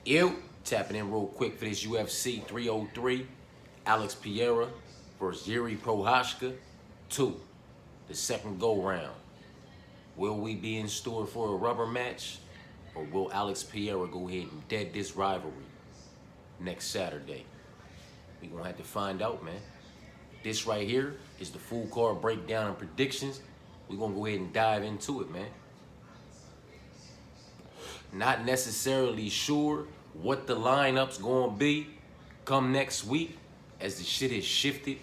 Ew, tapping in real quick for this UFC 303. Alex Pereira versus Jiri Prochazka 2, the second go round. Will we be in store for a rubber match, or will Alex Pereira go ahead and dead this rivalry next Saturday? We gonna have to find out, man. This right here is the full card breakdown and predictions. We gonna go ahead and dive into it, man. Not necessarily sure what the lineup's gonna be come next week, as the shit has shifted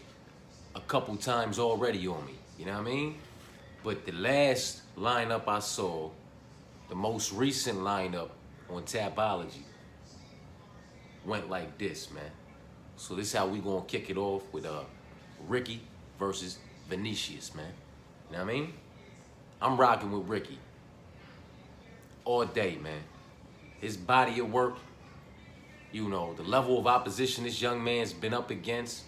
a couple times already on me. You know what I mean? But the last lineup I saw, the most recent lineup on Tapology, went like this, man. So this is how we gonna kick it off with Ricky versus Vinicius, man. You know what I mean? I'm rocking with Ricky all day, man. His body of work, you know, the level of opposition this young man's been up against,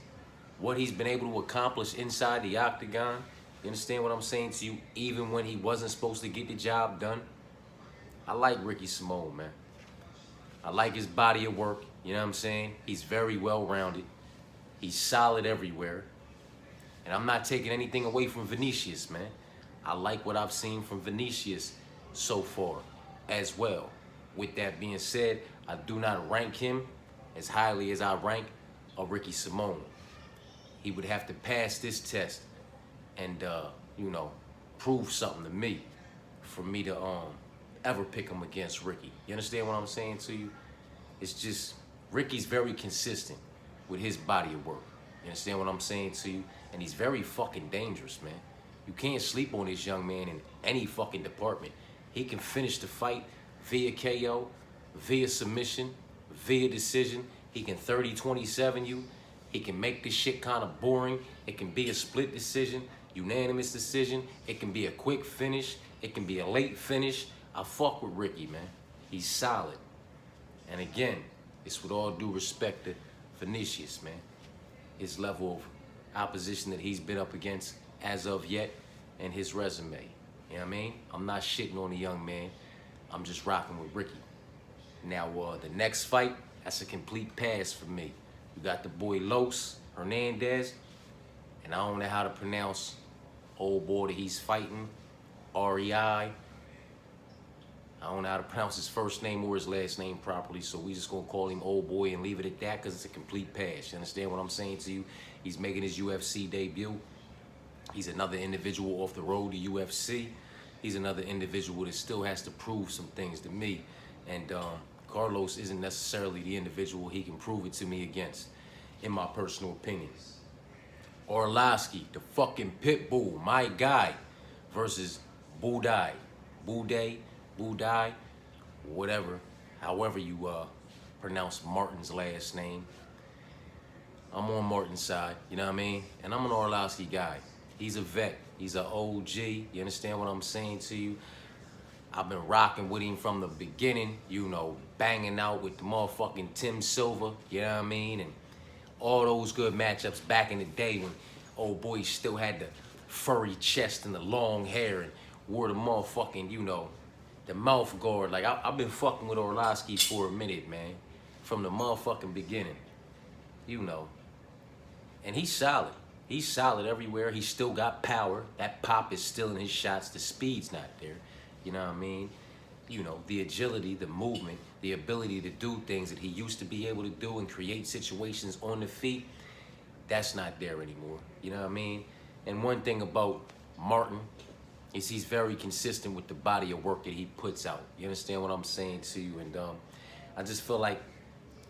what he's been able to accomplish inside the octagon. You understand what I'm saying to you? Even when he wasn't supposed to get the job done. I like Ricky Simone, man. I like his body of work. You know what I'm saying? He's very well-rounded. He's solid everywhere. And I'm not taking anything away from Vinicius, man. I like what I've seen from Vinicius so far as well. With that being said, I do not rank him as highly as I rank a Ricky Simone. He would have to pass this test and, you know, prove something to me for me to ever pick him against Ricky. You understand what I'm saying to you? It's just, Ricky's very consistent with his body of work. You understand what I'm saying to you? And he's very fucking dangerous, man. You can't sleep on this young man in any fucking department. He can finish the fight via KO, via submission, via decision. He can 30-27 you. He can make this shit kind of boring. It can be a split decision, unanimous decision. It can be a quick finish. It can be a late finish. I fuck with Ricky, man. He's solid. And again, it's with all due respect to Vinicius, man. His level of opposition that he's been up against as of yet, and his resume. You know what I mean? I'm not shitting on the young man. I'm just rocking with Ricky. Now, the next fight, that's a complete pass for me. You got the boy Los Hernandez, and I don't know how to pronounce old boy that he's fighting, R-E-I. I don't know how to pronounce his first name or his last name properly, so we just gonna call him old boy and leave it at that, because it's a complete pass. You understand what I'm saying to you? He's making his UFC debut. He's another individual off the road to UFC. He's another individual that still has to prove some things to me. And Carlos isn't necessarily the individual he can prove it to me against, in my personal opinion. Orlovsky, the fucking pit bull, my guy, versus Budai, whatever, however you pronounce Martin's last name. I'm on Martin's side, you know what I mean? And I'm an Orlovsky guy. He's a vet. He's an OG. You understand what I'm saying to you? I've been rocking with him from the beginning, you know, banging out with the motherfucking Tim Silva, you know what I mean? And all those good matchups back in the day when old boy still had the furry chest and the long hair and wore the motherfucking, you know, the mouth guard. Like, I've been fucking with Orlovsky for a minute, man. From the motherfucking beginning, you know. And he's solid. He's solid everywhere. He's still got power. That pop is still in his shots. The speed's not there. You know what I mean? You know, the agility, the movement, the ability to do things that he used to be able to do and create situations on the feet, that's not there anymore. You know what I mean? And one thing about Martin is he's very consistent with the body of work that he puts out. You understand what I'm saying to you? And I just feel like,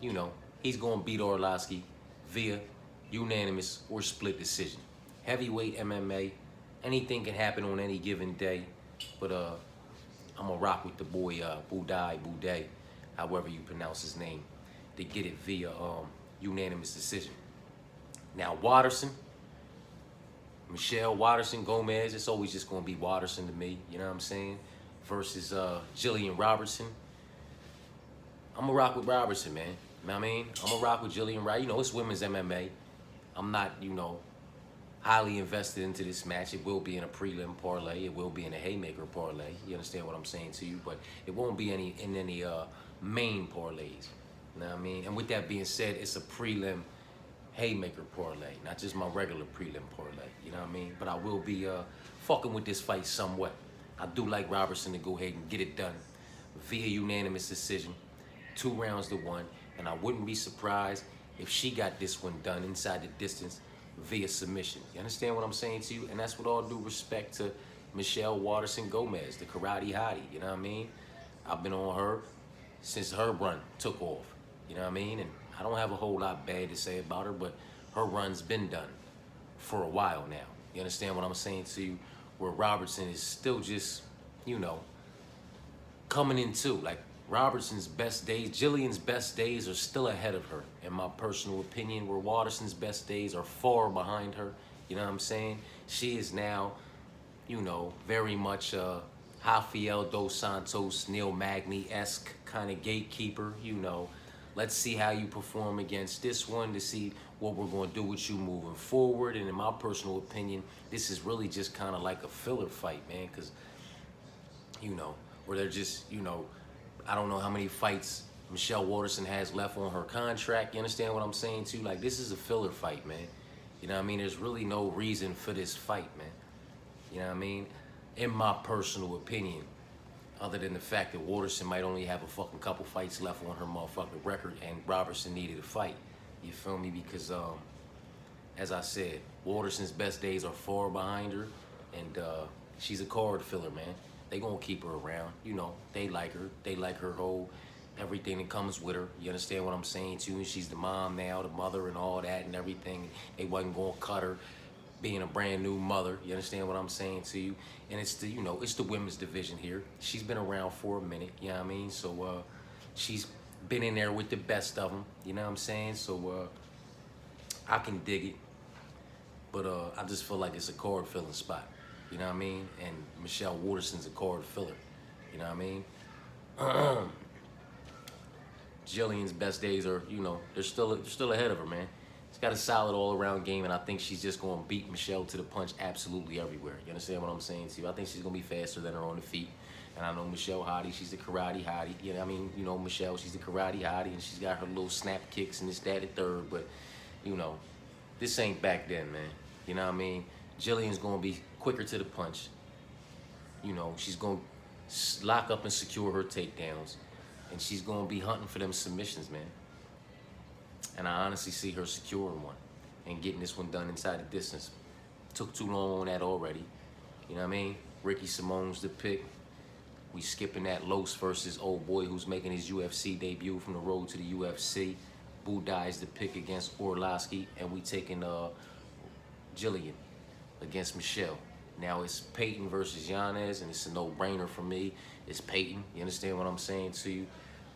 you know, he's going to beat Orlovsky via unanimous or split decision. Heavyweight MMA, anything can happen on any given day, but I'm gonna rock with the boy Budai, however you pronounce his name, to get it via unanimous decision. Now Waterson, Michelle Waterson Gomez, it's always just gonna be Waterson to me, you know what I'm saying, versus Jillian Robertson. I'm gonna rock with Robertson, man. You know what I mean? I'm gonna rock with Jillian, right? You know, it's women's MMA. I'm not, you know, highly invested into this match. It will be in a prelim parlay. It will be in a haymaker parlay. You understand what I'm saying to you? But it won't be in any main parlays. You know what I mean? And with that being said, it's a prelim haymaker parlay, not just my regular prelim parlay. You know what I mean? But I will be fucking with this fight somewhat. I do like Robertson to go ahead and get it done via unanimous decision, 2 rounds to 1, and I wouldn't be surprised if she got this one done inside the distance via submission. You understand what I'm saying to you? And that's with all due respect to Michelle Waterson Gomez, the karate hottie, you know what I mean? I've been on her since her run took off, you know what I mean? And I don't have a whole lot bad to say about her, but her run's been done for a while now. You understand what I'm saying to you? Where Robertson is still just, you know, coming in too. Like, Robertson's best days, Jillian's best days are still ahead of her, in my personal opinion, where Waterson's best days are far behind her. You know what I'm saying? She is now, you know, very much Rafael dos Santos, Neil Magny-esque kind of gatekeeper, you know. Let's see how you perform against this one to see what we're going to do with you moving forward. And in my personal opinion, this is really just kind of like a filler fight, man, because, you know, where they're just, you know, I don't know how many fights Michelle Waterson has left on her contract. You understand what I'm saying, too? Like, this is a filler fight, man. You know what I mean? There's really no reason for this fight, man. You know what I mean? In my personal opinion, other than the fact that Waterson might only have a fucking couple fights left on her motherfucking record and Robertson needed a fight. You feel me? Because, as I said, Waterson's best days are far behind her, and she's a card filler, man. They gonna keep her around. You know, they like her. They like her whole, everything that comes with her. You understand what I'm saying, too? And she's the mom now, the mother and all that and everything. They wasn't gonna cut her being a brand new mother. You understand what I'm saying to you? And it's the, you know, it's the women's division here. She's been around for a minute, you know what I mean? So she's been in there with the best of them, you know what I'm saying? So I can dig it, but I just feel like it's a card filling spot, you know what I mean? And Michelle Waterson's a card filler, you know what I mean? Jillian's best days are, you know, they're still ahead of her, man. She's got a solid all-around game, and I think she's just going to beat Michelle to the punch absolutely everywhere. You understand what I'm saying to you? I think she's going to be faster than her on the feet. And I know Michelle hottie, she's the karate hottie. You know, I mean, you know, Michelle, she's the karate hottie, and she's got her little snap kicks and this, that, and third. But, you know, this ain't back then, man. You know what I mean? Jillian's going to be quicker to the punch. You know, she's going to lock up and secure her takedowns. And she's going to be hunting for them submissions, man. And I honestly see her securing one and getting this one done inside the distance. Took too long on that already. You know what I mean? Ricky Simone's the pick. We skipping that Los versus old boy who's making his UFC debut from the road to the UFC. Budai's the pick against Orlovsky. And we taking Jillian against Michelle. Now it's Peyton versus Yanez, and it's a no-brainer for me. It's Peyton. You understand what I'm saying to you?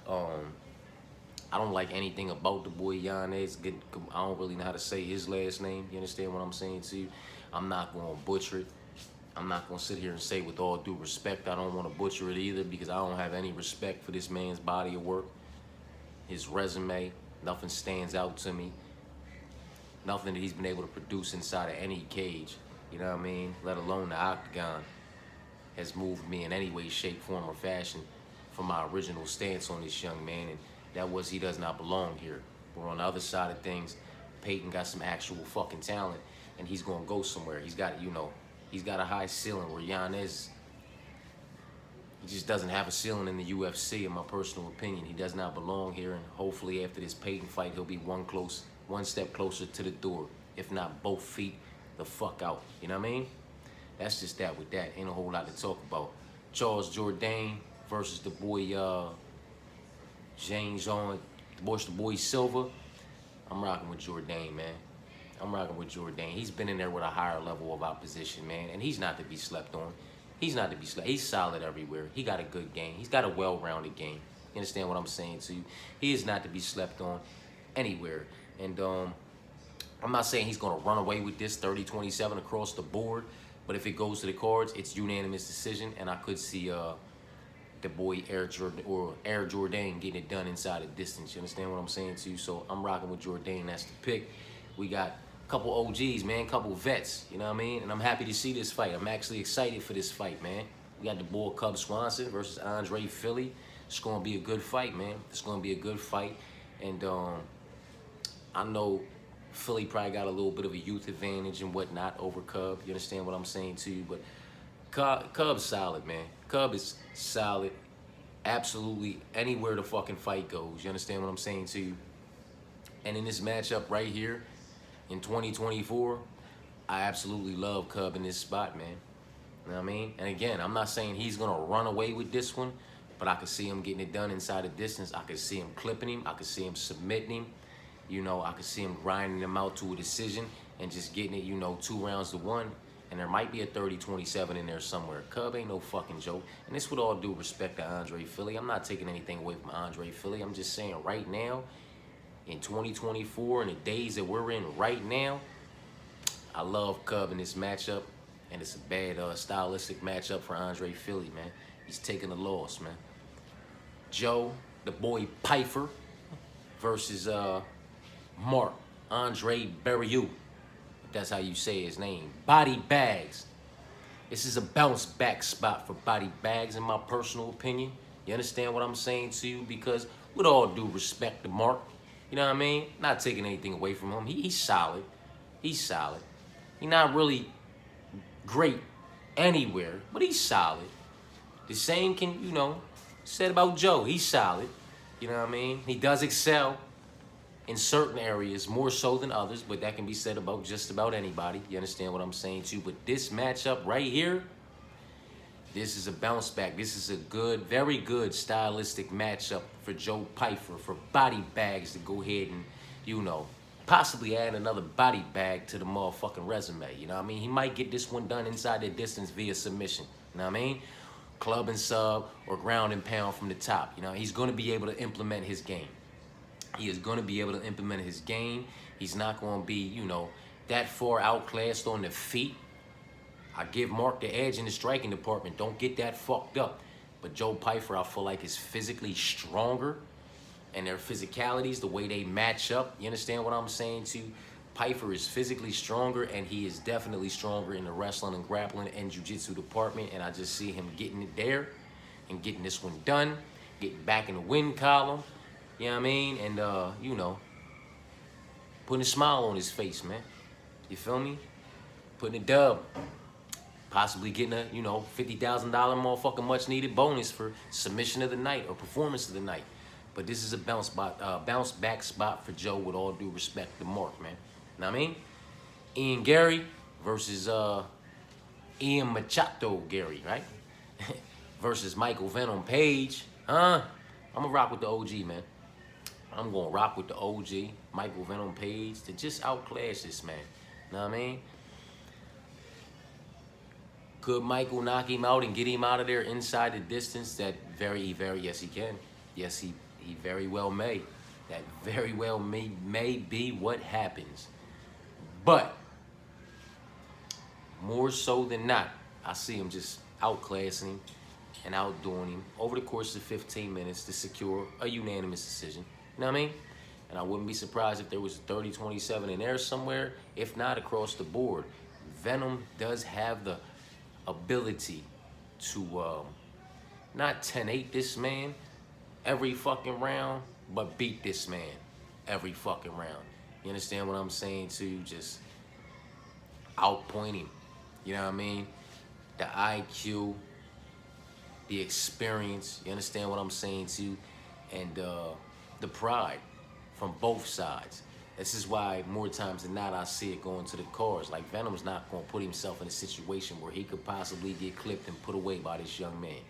I don't like anything about the boy Yanez. I don't really know how to say his last name. You understand what I'm saying to you? I'm not going to butcher it. I'm not going to sit here and say with all due respect, I don't want to butcher it either, because I don't have any respect for this man's body of work. His resume, nothing stands out to me. Nothing that he's been able to produce inside of any cage, you know what I mean? Let alone the octagon, has moved me in any way, shape, form, or fashion from my original stance on this young man. And that was, he does not belong here. But on the other side of things, Peyton got some actual fucking talent, and he's gonna go somewhere. He's got, you know, he's got a high ceiling, where Yanez, he just doesn't have a ceiling in the UFC, in my personal opinion. He does not belong here, and hopefully after this Peyton fight, he'll be one step closer to the door, if not both feet the fuck out. You know what I mean? That's just that with that. Ain't a whole lot to talk about. Charles Jourdain versus the boy Json, the boy Silva. I'm rocking with Jourdain, man. I'm rocking with Jourdain. He's been in there with a higher level of opposition, man, and he's not to be slept on. He's not to be slept. He's solid everywhere. He got a good game. He's got a well-rounded game. You understand what I'm saying to you? He is not to be slept on anywhere. And I'm not saying he's going to run away with this 30-27 across the board, but if it goes to the cards, it's unanimous decision, and I could see the boy Air Jourdain getting it done inside a distance. You understand what I'm saying to you? So I'm rocking with Jourdain. That's the pick. We got a couple OGs, man, a couple vets, you know what I mean? And I'm happy to see this fight. I'm actually excited for this fight, man. We got the boy Cub Swanson versus Andre Philly. it's going to be a good fight, man. It's going to be a good fight. And I know Philly probably got a little bit of a youth advantage and whatnot over Cub. You understand what I'm saying to you? But Cub's solid, man. Cub is solid. Absolutely anywhere the fucking fight goes. You understand what I'm saying to you? And in this matchup right here in 2024, I absolutely love Cub in this spot, man. You know what I mean? And again, I'm not saying he's going to run away with this one, but I could see him getting it done inside the distance. I could see him clipping him. I could see him submitting him. You know, I could see him grinding him out to a decision and just getting it, 2 rounds to 1. And there might be a 30-27 in there somewhere. Cub ain't no fucking joke. And this with all due respect to Andre Philly. I'm not taking anything away from Andre Philly. I'm just saying right now, in 2024, in the days that we're in right now, I love Cub in this matchup. And it's a bad stylistic matchup for Andre Philly, man. He's taking a loss, man. Joe, the boy Pfeiffer, versus Mark, Andre Barriou. That's how you say his name. Body Bags. This is a bounce back spot for Body Bags, in my personal opinion. You understand what I'm saying to you? Because with all due respect to Mark, you know what I mean? Not taking anything away from him. He's solid. He's solid. He's not really great anywhere, but he's solid. The same can, said about Joe. He's solid. You know what I mean? He does excel in certain areas more so than others, but that can be said about just about anybody. You understand what I'm saying too? But this matchup right here, this is a bounce back. This is a good, very good stylistic matchup for Joe Pfeiffer, for Body Bags to go ahead and, possibly add another body bag to the motherfucking resume. You know what I mean? He might get this one done inside the distance via submission. You know what I mean? Club and sub or ground and pound from the top. He's going to be able to implement his game. He is going to be able to implement his game. He's not going to be, that far outclassed on the feet. I give Mark the edge in the striking department. Don't get that fucked up. But Joe Pfeiffer, I feel like, is physically stronger. And their physicalities, the way they match up. You understand what I'm saying to you? Pfeiffer is physically stronger, and he is definitely stronger in the wrestling and grappling and jiu-jitsu department. And I just see him getting it there and getting this one done, getting back in the win column. You know what I mean? And, putting a smile on his face, man. You feel me? Putting a dub. Possibly getting a, $50,000 motherfucking much-needed bonus for submission of the night or performance of the night. But this is a bounce back spot for Joe, with all due respect to Mark, man. Know what I mean? Ian Gary versus Ian Machado Gary, right? Versus Michael Venom Page. I'm going to rock with the OG, man. I'm going to rock with the OG, Michael Venom Page, to just outclass this man. Know what I mean? Could Michael knock him out and get him out of there inside the distance? That yes, he can. Yes, he very well may. That very well may be what happens. But more so than not, I see him just outclassing him and outdoing him over the course of 15 minutes to secure a unanimous decision. You know what I mean? And I wouldn't be surprised if there was a 30-27 in there somewhere, if not across the board. Venom does have the ability to not 10-8 this man every fucking round, but beat this man every fucking round. You understand what I'm saying to you? Just outpoint him. You know what I mean? The IQ, the experience, you understand what I'm saying to you? And the pride from both sides. This is why more times than not I see it going to the cards. Like, Venom's not going to put himself in a situation where he could possibly get clipped and put away by this young man.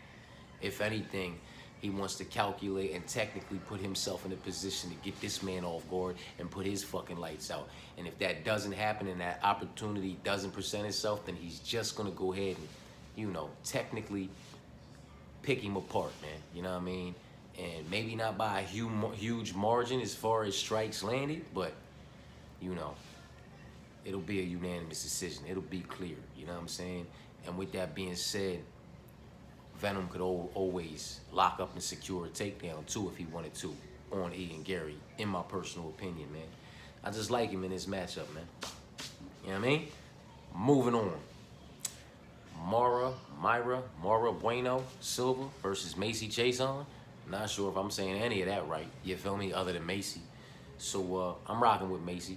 If anything, he wants to calculate and technically put himself in a position to get this man off guard and put his fucking lights out. And if that doesn't happen and that opportunity doesn't present itself, then he's just going to go ahead and, technically pick him apart, man. You know what I mean? And maybe not by a huge margin as far as strikes landed, but, it'll be a unanimous decision. It'll be clear, you know what I'm saying? And with that being said, Venom could always lock up and secure a takedown, too, if he wanted to, on Ian Gary, in my personal opinion, man. I just like him in this matchup, man. You know what I mean? Moving on. Mora, Bueno, Silva versus Macy, Json. Not sure if I'm saying any of that right. You feel me? Other than Macy. So I'm rocking with Macy.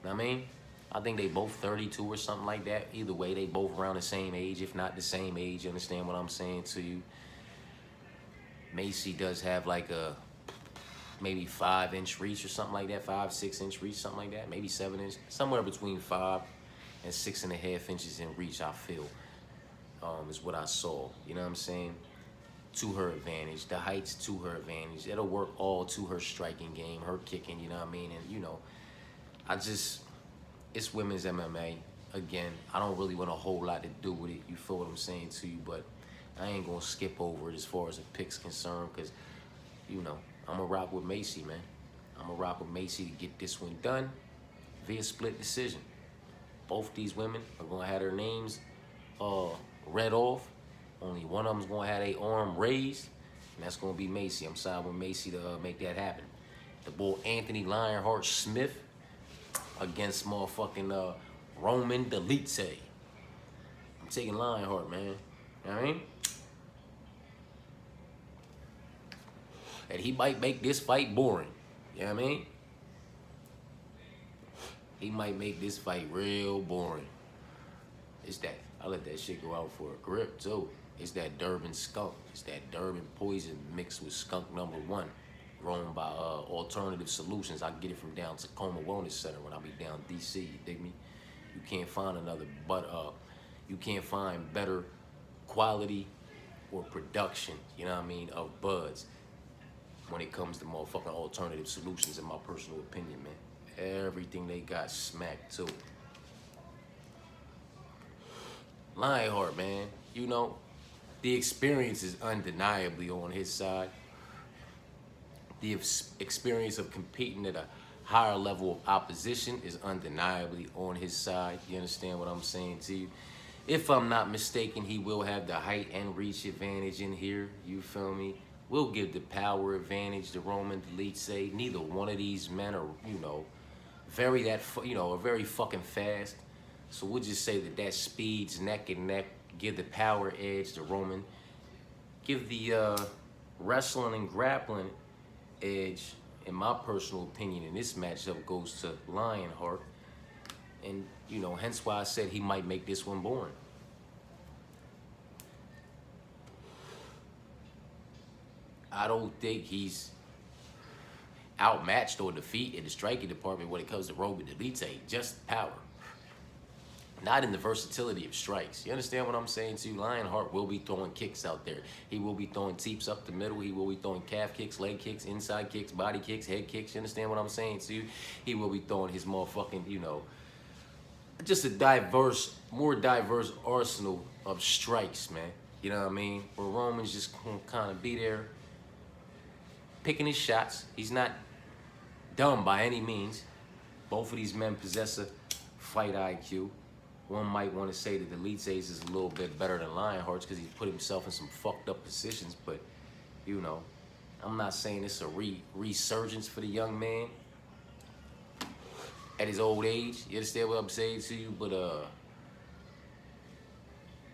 Know what I mean? I think they both 32 or something like that. Either way, they both around the same age, if not the same age. You understand what I'm saying to you? Macy does have like a maybe 5-inch reach or something like that, 5-6-inch reach, something like that, maybe 7-inch, somewhere between 5 and 6.5 inches in reach. I feel is what I saw. You know what I'm saying? To her advantage, the heights to her advantage. It'll work all to her striking game, her kicking. You know what I mean? And you know, it's women's MMA. Again, I don't really want a whole lot to do with it. You feel what I'm saying to you? But I ain't gonna skip over it as far as the pick's concerned, because you know, I'm gonna rock with Macy, man. I'm gonna rock with Macy to get this one done via split decision. Both these women are gonna have their names read off. Only one of them's gonna have their arm raised, and that's gonna be Macy. I'm siding with Macy to make that happen. The boy Anthony Lionheart Smith against motherfucking Roman Dolidze. I'm taking Lionheart, man. You know what I mean? And he might make this fight boring. You know what I mean? He might make this fight real boring. It's that. I let that shit go out for a grip, too. It's that Durban skunk. It's that Durban poison mixed with skunk #1. Grown by Alternative Solutions. I get it from down Tacoma Wellness Center when I be down DC. You dig me? You can't find you can't find better quality or production, you know what I mean, of buds when it comes to motherfucking Alternative Solutions, in my personal opinion, man. Everything they got smacked too. Lionheart, man, you know, the experience is undeniably on his side. The experience of competing at a higher level of opposition is undeniably on his side. You understand what I'm saying to you? If I'm not mistaken, he will have the height and reach advantage in here. You feel me? We'll give the power advantage to Roman Dolidze. Neither one of these men are, you know, are very fucking fast. So we'll just say that speed's neck and neck. Give the power edge to Roman. Give the wrestling and grappling edge, in my personal opinion, in this matchup goes to Lionheart. And, you know, hence why I said he might make this one boring. I don't think he's outmatched or defeated in the striking department when it comes to Roman Dolidze. Just power. Not in the versatility of strikes. You understand what I'm saying to you? Lionheart will be throwing kicks out there. He will be throwing teeps up the middle. He will be throwing calf kicks, leg kicks, inside kicks, body kicks, head kicks. You understand what I'm saying to you? He will be throwing his motherfucking, you know, just a more diverse arsenal of strikes, man. You know what I mean? Where Roman's just gonna kind of be there, picking his shots. He's not dumb by any means. Both of these men possess a fight IQ. One might want to say that Dolidze's is a little bit better than Lionheart's because he's put himself in some fucked up positions. But, you know, I'm not saying it's a resurgence for the young man at his old age. You understand what I'm saying to you? But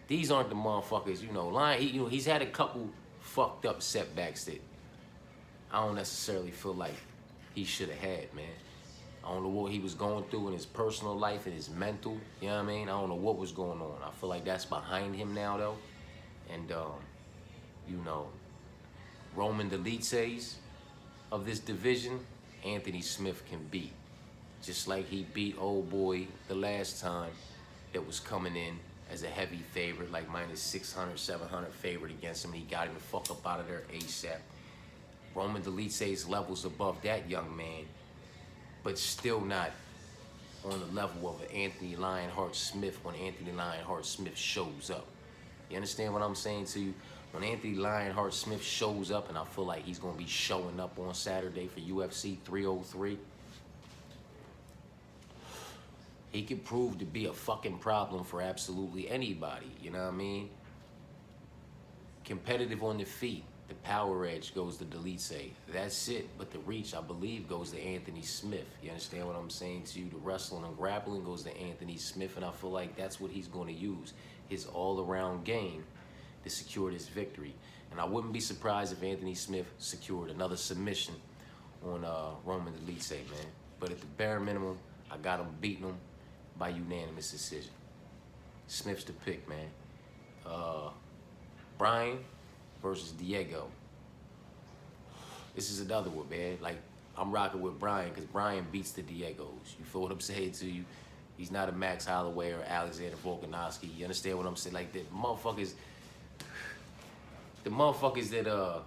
these aren't the motherfuckers, you know. He's had a couple fucked up setbacks that I don't necessarily feel like he should have had, man. I don't know what he was going through in his personal life and his mental, you know what I mean? I don't know what was going on. I feel like that's behind him now, though. And, you know, Roman Dolidze's of this division, Anthony Smith can beat. Just like he beat old boy the last time that was coming in as a heavy favorite, like minus 600, 700 favorite against him. He got him the fuck up out of there ASAP. Roman Dolidze's levels above that young man, but still not on the level of an Anthony Lionheart Smith when Anthony Lionheart Smith shows up. You understand what I'm saying to you? When Anthony Lionheart Smith shows up, and I feel like he's going to be showing up on Saturday for UFC 303, he could prove to be a fucking problem for absolutely anybody, you know what I mean? Competitive on the feet. The power edge goes to Dolidze. That's it. But the reach, I believe, goes to Anthony Smith. You understand what I'm saying to you? The wrestling and grappling goes to Anthony Smith, and I feel like that's what he's going to use, his all-around game, to secure this victory. And I wouldn't be surprised if Anthony Smith secured another submission on Roman Dolidze, man. But at the bare minimum, I got him beating him by unanimous decision. Smith's the pick, man. Brian versus Diego. This is another one, man. Like, I'm rocking with Brian because Brian beats the Diegos. You feel what I'm saying to you? He's not a Max Holloway or Alexander Volkanovski. You understand what I'm saying? Like, the motherfuckers that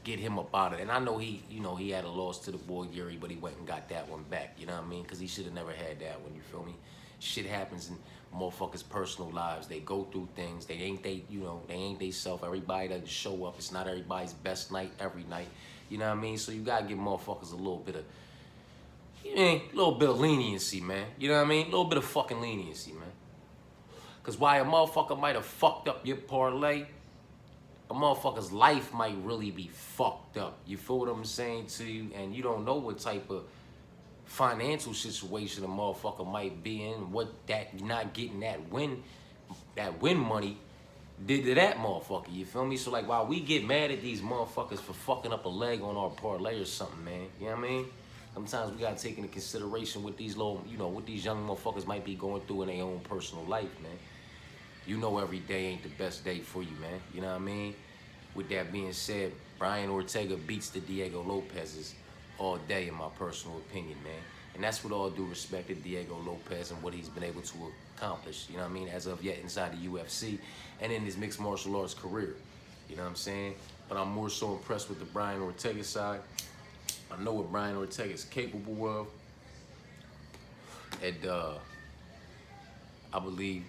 get him up out of it. And I know he had a loss to the boy Jiri, but he went and got that one back. You know what I mean? Because he should have never had that one. You feel me? Shit happens in motherfuckers' personal lives. They go through things. They ain't they self. Everybody doesn't show up. It's not everybody's best night every night. You know what I mean? So you gotta give motherfuckers a little bit of leniency, man. You know what I mean? A little bit of fucking leniency, man. Cause while a motherfucker might have fucked up your parlay, a motherfucker's life might really be fucked up. You feel what I'm saying to you? And you don't know what type of financial situation a motherfucker might be in, what that not getting that win money did to that motherfucker. You feel me? So like, while we get mad at these motherfuckers for fucking up a leg on our parlay or something, man, you know what I mean? Sometimes we gotta take into consideration what these what these young motherfuckers might be going through in their own personal life, man. You know every day ain't the best day for you, man. You know what I mean? With that being said, Brian Ortega beats the Diego Lopez's all day, in my personal opinion, man. And that's with all due respect to Diego Lopez and what he's been able to accomplish, you know what I mean, as of yet inside the UFC and in his mixed martial arts career. You know what I'm saying? But I'm more so impressed with the Brian Ortega side. I know what Brian Ortega is capable of. And I believe,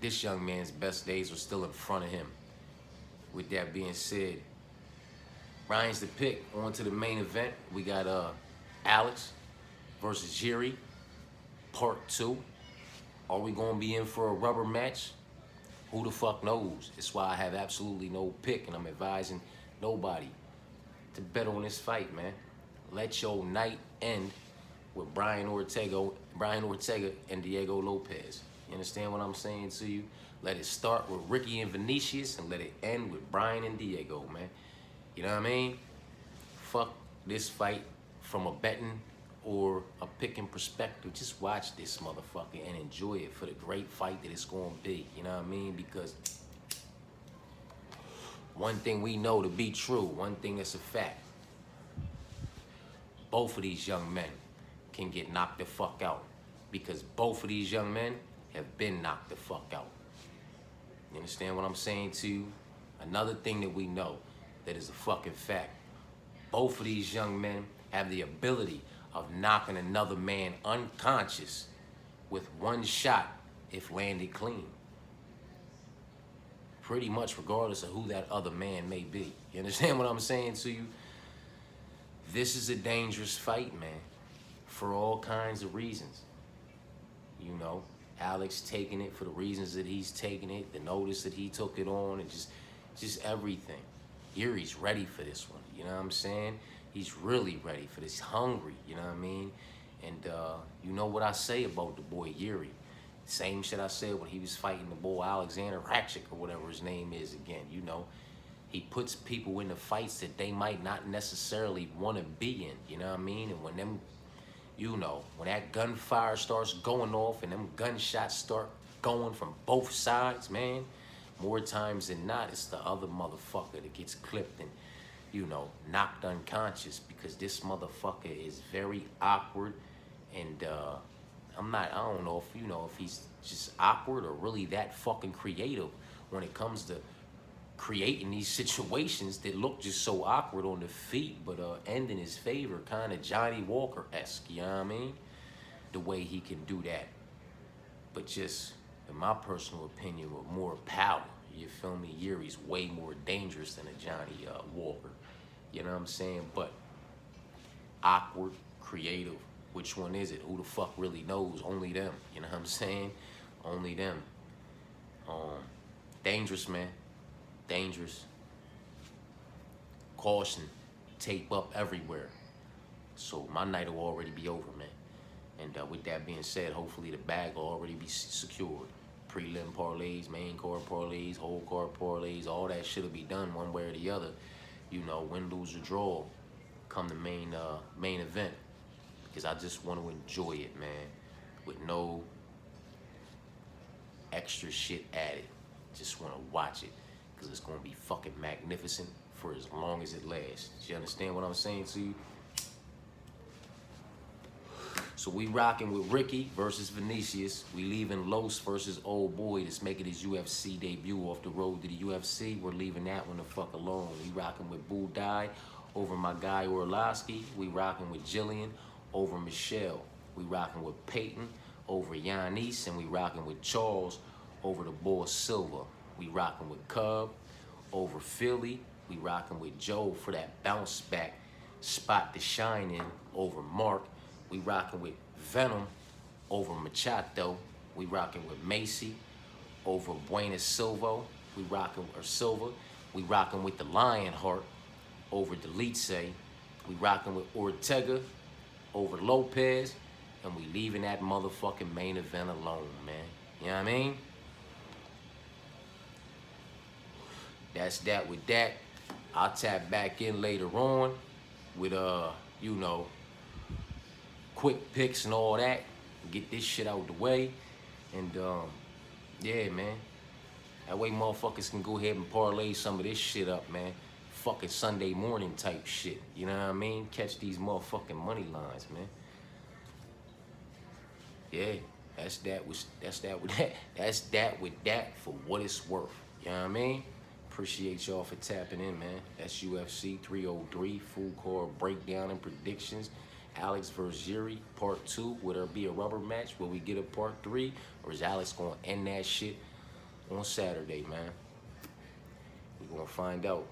this young man's best days are still in front of him. With that being said, Brian's the pick. On to the main event. We got Alex versus Jiri, part 2. Are we gonna be in for a rubber match? Who the fuck knows? That's why I have absolutely no pick, and I'm advising nobody to bet on this fight, man. Let your night end with Brian Ortega and Diego Lopez. You understand what I'm saying to you? Let it start with Ricky and Vinicius and let it end with Brian and Diego, man. You know what I mean? Fuck this fight from a betting or a picking perspective. Just watch this motherfucker and enjoy it for the great fight that it's gonna be. You know what I mean? Because one thing we know to be true, one thing that's a fact, both of these young men can get knocked the fuck out, because both of these young men have been knocked the fuck out. You understand what I'm saying to you? Another thing that we know that is a fucking fact, both of these young men have the ability of knocking another man unconscious with one shot if landed clean. Pretty much regardless of who that other man may be. You understand what I'm saying to you? This is a dangerous fight, man, for all kinds of reasons. Alex taking it for the reasons that he's taking it, the notice that he took it on, and just everything. Jiri's ready for this one, you know what I'm saying? He's really ready for this, hungry, you know what I mean? And you know what I say about the boy Jiri. Same shit I said when he was fighting the boy Alexander Ratchik or whatever his name is again, He puts people into fights that they might not necessarily want to be in, you know what I mean? And when them, when that gunfire starts going off and them gunshots start going from both sides, man, more times than not, it's the other motherfucker that gets clipped and, knocked unconscious, because this motherfucker is very awkward. And I don't know if he's just awkward or really that fucking creative when it comes to creating these situations that look just so awkward on the feet, but end in his favor, kind of Johnny Walker-esque, you know what I mean? The way he can do that. But just, in my personal opinion, with more power, you feel me? Jiri's way more dangerous than a Johnny Walker, you know what I'm saying? But awkward, creative, which one is it? Who the fuck really knows? Only them, you know what I'm saying? Only them. Dangerous, man. Dangerous. Caution. Tape up everywhere. So my night will already be over, man. And with that being said, hopefully the bag will already be secured. prelim parlays, main card parlays, whole card parlays, all that shit will be done one way or the other. You know, win, lose, or draw, come the main event. Because I just want to enjoy it, man, with no extra shit added. Just want to watch it, because it's going to be fucking magnificent for as long as it lasts. You understand what I'm saying to you? So we rocking with Ricky versus Vinicius. We leaving Los versus Old Boy that's making his UFC debut off the road to the UFC. We're leaving that one the fuck alone. We rocking with Budai over my guy Orlowski. We rocking with Jillian over Michelle. We rocking with Peyton over Yanis. And we rocking with Charles over the boy Silva. We rocking with Cub over Philly. We rocking with Joe for that bounce back spot to shine in over Mark. We rocking with Venom over Machado. We rocking with Macy over Bueno Silva. We rocking with Silva. We rocking with the Lionheart over Delitse. We rocking with Ortega over Lopez. And we leaving that motherfucking main event alone, man. You know what I mean? That's that with that. I'll tap back in later on with, you know, quick picks and all that. Get this shit out the way. And, yeah, man. That way motherfuckers can go ahead and parlay some of this shit up, man. Fucking Sunday morning type shit. You know what I mean? Catch these motherfucking money lines, man. Yeah, that's that with that. That's that with that for what it's worth. You know what I mean? Appreciate y'all for tapping in, man. That's UFC 303, full card breakdown and predictions. Alex versus Jiri, part 2. Will there be a rubber match? Will we get a part 3? Or is Alex gonna end that shit on Saturday, man? We're gonna find out.